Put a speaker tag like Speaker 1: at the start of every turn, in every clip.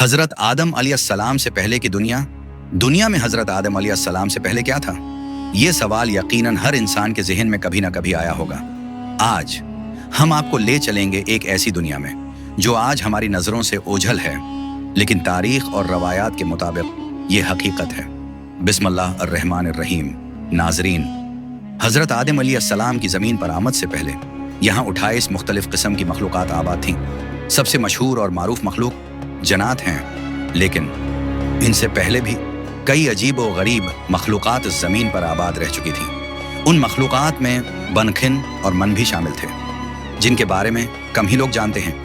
Speaker 1: हजरत आदम अलैहिस्सलाम से पहले की दुनिया में हजरत आदम अलैहिस्सलाम से पहले क्या था? ये सवाल यकीनन हर इंसान के ज़हन में कभी ना कभी आया होगा। आज हम आपको ले चलेंगे एक ऐसी दुनिया में जो आज हमारी नज़रों से ओझल है, लेकिन तारीख और रवायात के मुताबिक ये हकीकत है। बिस्मिल्लाह अर्रहमान अर्रहीम। नाजरीन, हजरत आदम अलैहिस्सलाम की ज़मीन पर आमद से पहले यहाँ 28 मुख्तलिफ किस्म की मखलूक़ात आबाद थीं। सबसे मशहूर और मारूफ मखलूक जन्नात हैं, लेकिन इनसे पहले भी कई अजीब व गरीब मखलूक़ात इस ज़मीन पर आबाद रह चुकी थीं। उन मखलूक़ात में बनखिन और मन भी शामिल थे, जिनके बारे में कम ही लोग जानते हैं।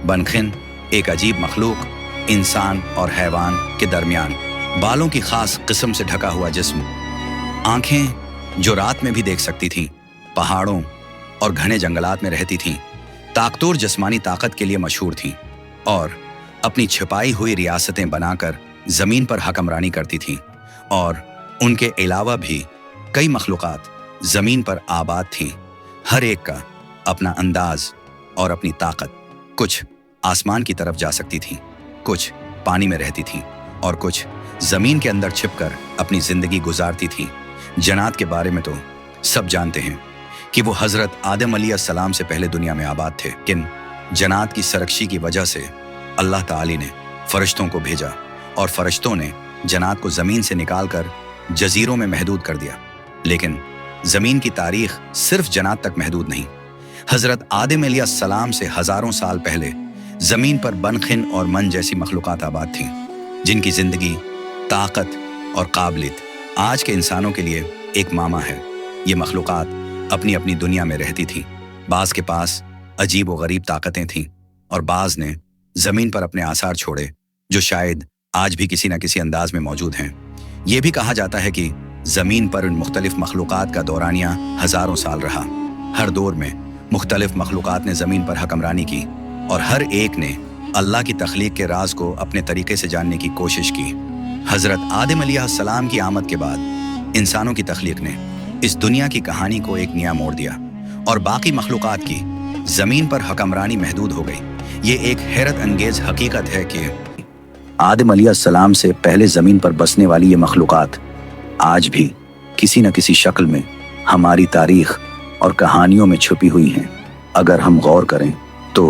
Speaker 1: बनखिन एक अजीब मखलूक, इंसान और हैवान के दरमियान बालों की खास किस्म से ढका हुआ जिस्म, आंखें जो रात में भी देख सकती थीं, पहाड़ों और घने जंगलात में रहती थीं, ताकतोर जिस्मानी ताकत के लिए मशहूर थीं और अपनी छिपाई हुई रियासतें बनाकर ज़मीन पर हकमरानी करती थीं। और उनके अलावा भी कई मखलूक़ात ज़मीन पर आबाद थीं, हर एक का अपना अंदाज और अपनी ताकत। कुछ आसमान की तरफ जा सकती थीं, कुछ पानी में रहती थीं और कुछ ज़मीन के अंदर छिपकर अपनी ज़िंदगी गुजारती थीं। जन्नात के बारे में तो सब जानते हैं कि वो हज़रत आदम अलैहिस्सलाम से पहले दुनिया में आबाद थे, लेकिन जन्नात की सरकशी की वजह से अल्लाह ताली ने फ़रिश्तों को भेजा और फ़रिश्तों ने जन्नात को ज़मीन से निकालकर जजीरों में महदूद कर दिया। लेकिन ज़मीन की तारीख़ सिर्फ जन्नात तक महदूद नहीं। हज़रत आदम अलैहिस्सलाम से हज़ारों साल पहले ज़मीन पर बनखिन और मन जैसी मखलूक़ात आबाद थीं, जिनकी ज़िंदगी, ताकत और काबिलियत आज के इंसानों के लिए एक मामा है। ये मखलूक़ात अपनी अपनी दुनिया में रहती थीं। बाज़ के पास अजीब व गरीब ताकतें थीं और बाज़ ने ज़मीन पर अपने आसार छोड़े, जो शायद आज भी किसी न किसी अंदाज में मौजूद हैं। ये भी कहा जाता है कि ज़मीन पर उन मुख्तलिफ मखलूक़ात का दौरानिया हज़ारों साल रहा। हर दौर में मुख्तलिफ मखलूक़ात ने ज़मीन पर हकमरानी की और हर एक ने अल्लाह की तख्लीक के राज को अपने तरीके से जानने की कोशिश की। हज़रत आदम अलैहिस्सलाम की आमद के बाद इंसानों की तख्लीक ने इस दुनिया की कहानी को एक नया मोड़ दिया और बाकी मखलूक़ात की ज़मीन पर हकमरानी महदूद हो गई। ये एक हैरत अंगेज हकीकत है कि आदम अलैहिस्सलाम से पहले ज़मीन पर बसने वाली ये मखलूक़ात आज भी किसी न किसी शक्ल में हमारी तारीख़ और कहानियों में छुपी हुई हैं। अगर हम गौर करें तो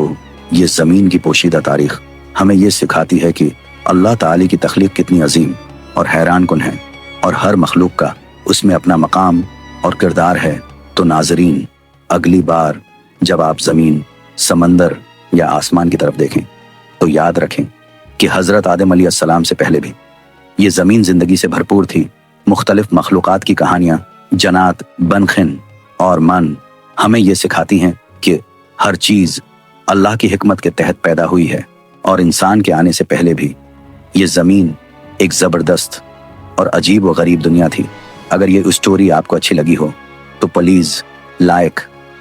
Speaker 1: ये ज़मीन की पोशीदा तारीख़ हमें ये सिखाती है कि अल्लाह ताली की तख्लीक कितनी अजीम और हैरान कुन है और हर मखलूक का उसमें अपना मकाम और किरदार है। तो नाजरीन, अगली बार जब आप ज़मीन, समंदर या आसमान की तरफ देखें तो याद रखें कि हज़रत आदम अलैहिस्सलाम से पहले भी ये ज़मीन ज़िंदगी से भरपूर थी। मुख्तलिफ मखलूक़ात की कहानियाँ, जन्नात, बनखिन और मन हमें ये सिखाती हैं कि हर चीज़ अल्लाह की हिकमत के तहत पैदा हुई है और इंसान के आने से पहले भी ये ज़मीन एक ज़बरदस्त और अजीब व गरीब दुनिया थी। अगर ये स्टोरी आपको अच्छी लगी हो तो प्लीज़ लाइक,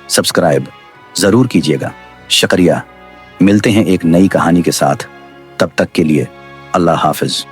Speaker 1: सब्सक्राइब ज़रूर कीजिएगा। शुक्रिया। मिलते हैं एक नई कहानी के साथ, तब तक के लिए अल्लाह हाफ़िज़।